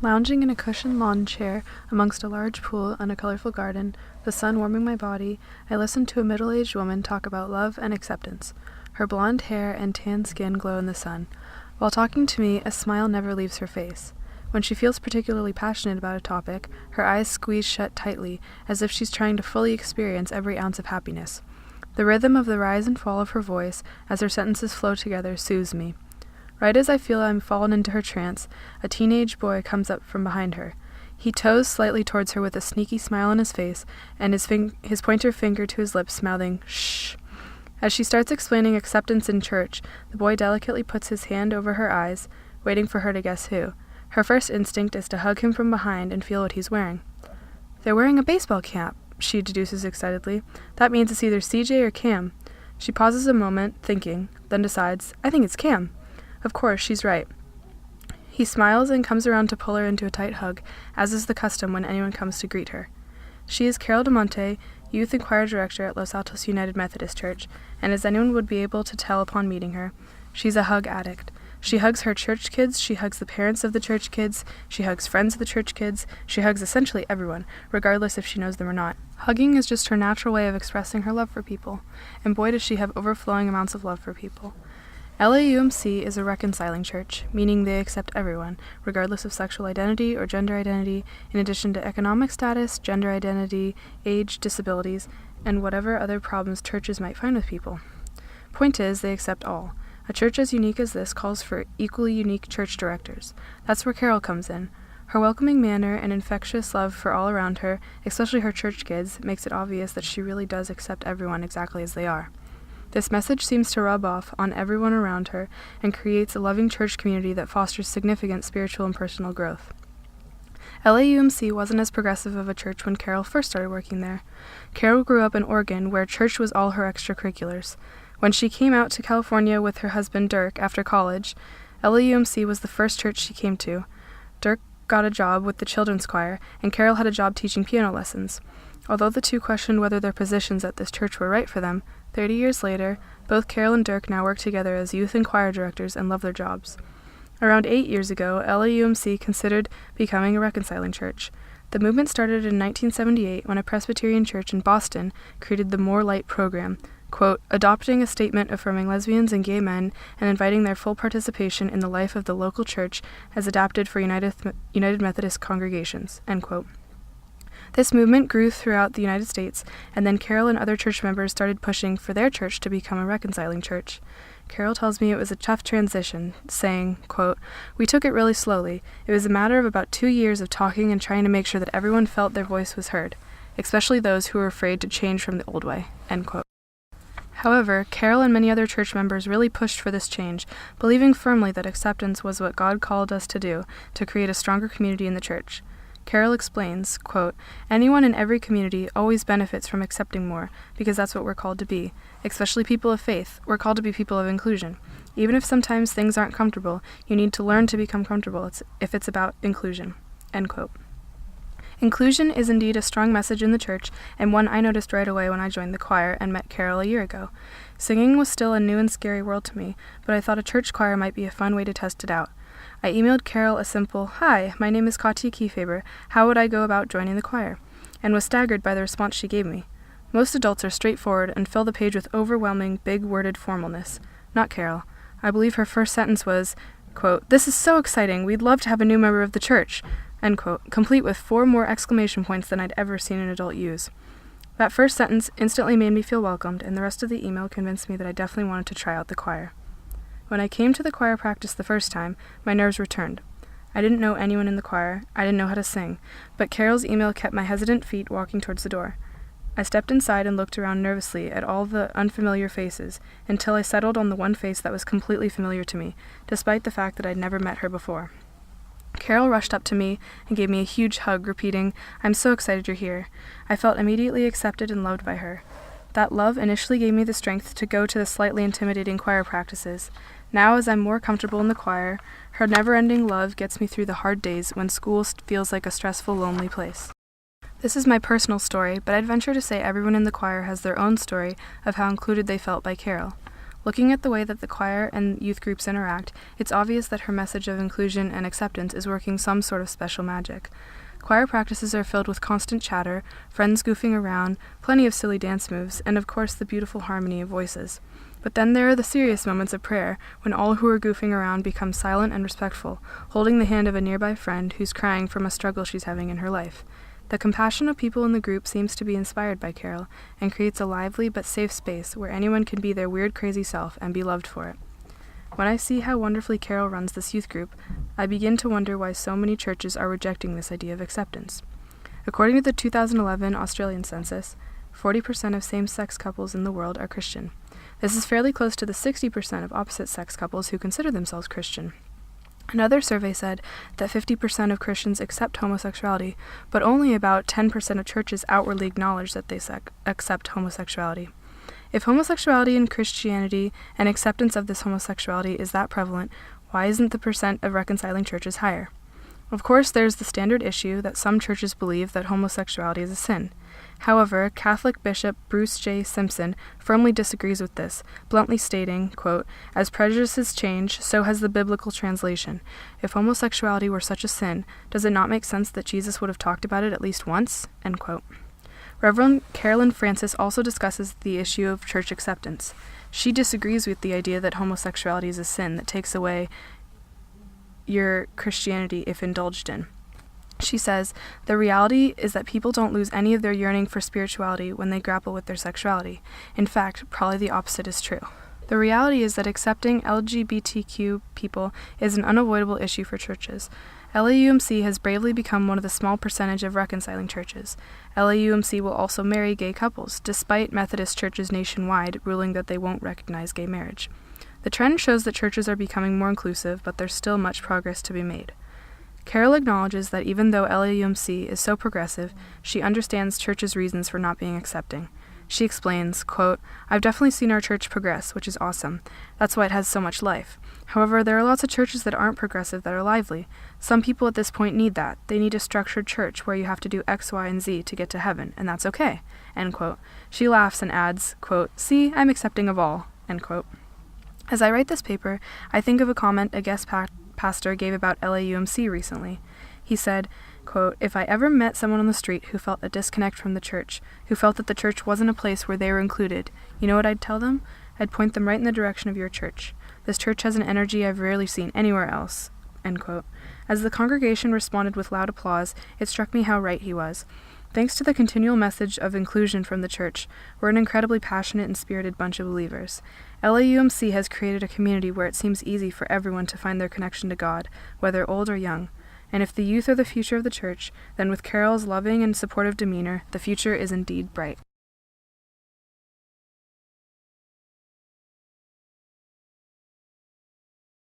Lounging in a cushioned lawn chair amongst a large pool and a colorful garden, the sun warming my body, I listened to a middle-aged woman talk about love and acceptance. Her blonde hair and tan skin glow in the sun. While talking to me, a smile never leaves her face. When she feels particularly passionate about a topic, her eyes squeeze shut tightly, as if she's trying to fully experience every ounce of happiness. The rhythm of the rise and fall of her voice, as her sentences flow together, soothes me. Right as I feel I'm fallen into her trance, a teenage boy comes up from behind her. He toes slightly towards her with a sneaky smile on his face, and his pointer finger to his lips, mouthing, "Shh." As she starts explaining acceptance in church, the boy delicately puts his hand over her eyes, waiting for her to guess who. Her first instinct is to hug him from behind and feel what he's wearing. "They're wearing a baseball cap," she deduces excitedly. "That means it's either CJ or Cam." She pauses a moment, thinking, then decides, "I think it's Cam." Of course, she's right. He smiles and comes around to pull her into a tight hug, as is the custom when anyone comes to greet her. She is Carol DeMonte, Youth and Choir Director at Los Altos United Methodist Church, and as anyone would be able to tell upon meeting her, she's a hug addict. She hugs her church kids, she hugs the parents of the church kids, she hugs friends of the church kids, she hugs essentially everyone, regardless if she knows them or not. Hugging is just her natural way of expressing her love for people, and boy does she have overflowing amounts of love for people. LAUMC is a reconciling church, meaning they accept everyone, regardless of sexual identity or gender identity, in addition to economic status, gender identity, age, disabilities, and whatever other problems churches might find with people. Point is, they accept all. A church as unique as this calls for equally unique church directors. That's where Carol comes in. Her welcoming manner and infectious love for all around her, especially her church kids, makes it obvious that she really does accept everyone exactly as they are. This message seems to rub off on everyone around her and creates a loving church community that fosters significant spiritual and personal growth. LAUMC wasn't as progressive of a church when Carol first started working there. Carol grew up in Oregon, where church was all her extracurriculars. When she came out to California with her husband Dirk after college, LAUMC was the first church she came to. Dirk got a job with the children's choir, and Carol had a job teaching piano lessons. Although the two questioned whether their positions at this church were right for them, 30 years later, both Carol and Dirk now work together as youth and choir directors and love their jobs. Around 8 years ago, LAUMC considered becoming a reconciling church. The movement started in 1978 when a Presbyterian church in Boston created the More Light program, quote, adopting a statement affirming lesbians and gay men and inviting their full participation in the life of the local church as adapted for United Methodist congregations, end quote. This movement grew throughout the United States, and then Carol and other church members started pushing for their church to become a reconciling church. Carol tells me it was a tough transition, saying, quote, "We took it really slowly. It was a matter of about 2 years of talking and trying to make sure that everyone felt their voice was heard, especially those who were afraid to change from the old way," end quote. However, Carol and many other church members really pushed for this change, believing firmly that acceptance was what God called us to do, to create a stronger community in the church. Carol explains, quote, "Anyone in every community always benefits from accepting more, because that's what we're called to be. Especially people of faith, we're called to be people of inclusion. Even if sometimes things aren't comfortable, you need to learn to become comfortable if it's about inclusion," end quote. Inclusion is indeed a strong message in the church, and one I noticed right away when I joined the choir and met Carol a year ago. Singing was still a new and scary world to me, but I thought a church choir might be a fun way to test it out. I emailed Carol a simple, "Hi, my name is Katia Kiefaber. How would I go about joining the choir?" and was staggered by the response she gave me. Most adults are straightforward and fill the page with overwhelming, big-worded formalness. Not Carol. I believe her first sentence was, quote, "This is so exciting. We'd love to have a new member of the church," end quote, complete with 4 more exclamation points than I'd ever seen an adult use. That first sentence instantly made me feel welcomed, and the rest of the email convinced me that I definitely wanted to try out the choir. When I came to the choir practice the first time, my nerves returned. I didn't know anyone in the choir, I didn't know how to sing, but Carol's email kept my hesitant feet walking towards the door. I stepped inside and looked around nervously at all the unfamiliar faces, until I settled on the one face that was completely familiar to me, despite the fact that I'd never met her before. Carol rushed up to me and gave me a huge hug, repeating, "I'm so excited you're here." I felt immediately accepted and loved by her. That love initially gave me the strength to go to the slightly intimidating choir practices. Now, as I'm more comfortable in the choir, her never-ending love gets me through the hard days when school feels like a stressful, lonely place. This is my personal story, but I'd venture to say everyone in the choir has their own story of how included they felt by Carol. Looking at the way that the choir and youth groups interact, it's obvious that her message of inclusion and acceptance is working some sort of special magic. Choir practices are filled with constant chatter, friends goofing around, plenty of silly dance moves, and of course the beautiful harmony of voices. But then there are the serious moments of prayer, when all who are goofing around become silent and respectful, holding the hand of a nearby friend who's crying from a struggle she's having in her life. The compassion of people in the group seems to be inspired by Carol, and creates a lively but safe space where anyone can be their weird, crazy self and be loved for it. When I see how wonderfully Carol runs this youth group, I begin to wonder why so many churches are rejecting this idea of acceptance. According to the 2011 Australian census, 40% of same-sex couples in the world are Christian. This is fairly close to the 60% of opposite-sex couples who consider themselves Christian. Another survey said that 50% of Christians accept homosexuality, but only about 10% of churches outwardly acknowledge that they accept homosexuality. If homosexuality in Christianity and acceptance of this homosexuality is that prevalent, why isn't the percent of reconciling churches higher? Of course, there's the standard issue that some churches believe that homosexuality is a sin. However, Catholic Bishop Bruce J. Simpson firmly disagrees with this, bluntly stating, quote, "As prejudices change, so has the biblical translation. If homosexuality were such a sin, does it not make sense that Jesus would have talked about it at least once?" End quote. Reverend Carolyn Francis also discusses the issue of church acceptance. She disagrees with the idea that homosexuality is a sin that takes away your Christianity if indulged in. She says, "The reality is that people don't lose any of their yearning for spirituality when they grapple with their sexuality. In fact, probably the opposite is true. The reality is that accepting LGBTQ people is an unavoidable issue for churches. LAUMC has bravely become one of the small percentage of reconciling churches. LAUMC will also marry gay couples, despite Methodist churches nationwide ruling that they won't recognize gay marriage. The trend shows that churches are becoming more inclusive, but there's still much progress to be made." Carol acknowledges that even though LAUMC is so progressive, she understands churches' reasons for not being accepting. She explains, quote, "I've definitely seen our church progress, which is awesome. That's why it has so much life. However, there are lots of churches that aren't progressive that are lively. Some people at this point need that. They need a structured church where you have to do X, Y, and Z to get to heaven, and that's okay." End quote. She laughs and adds, quote, "See, I'm accepting of all." End quote. As I write this paper, I think of a comment a guest pastor gave about LAUMC recently. He said, quote, "If I ever met someone on the street who felt a disconnect from the church, who felt that the church wasn't a place where they were included, you know what I'd tell them? I'd point them right in the direction of your church. This church has an energy I've rarely seen anywhere else." End quote. As the congregation responded with loud applause, it struck me how right he was. Thanks to the continual message of inclusion from the church, we're an incredibly passionate and spirited bunch of believers. LAUMC has created a community where it seems easy for everyone to find their connection to God, whether old or young. And if the youth are the future of the church, then with Carol's loving and supportive demeanor, the future is indeed bright.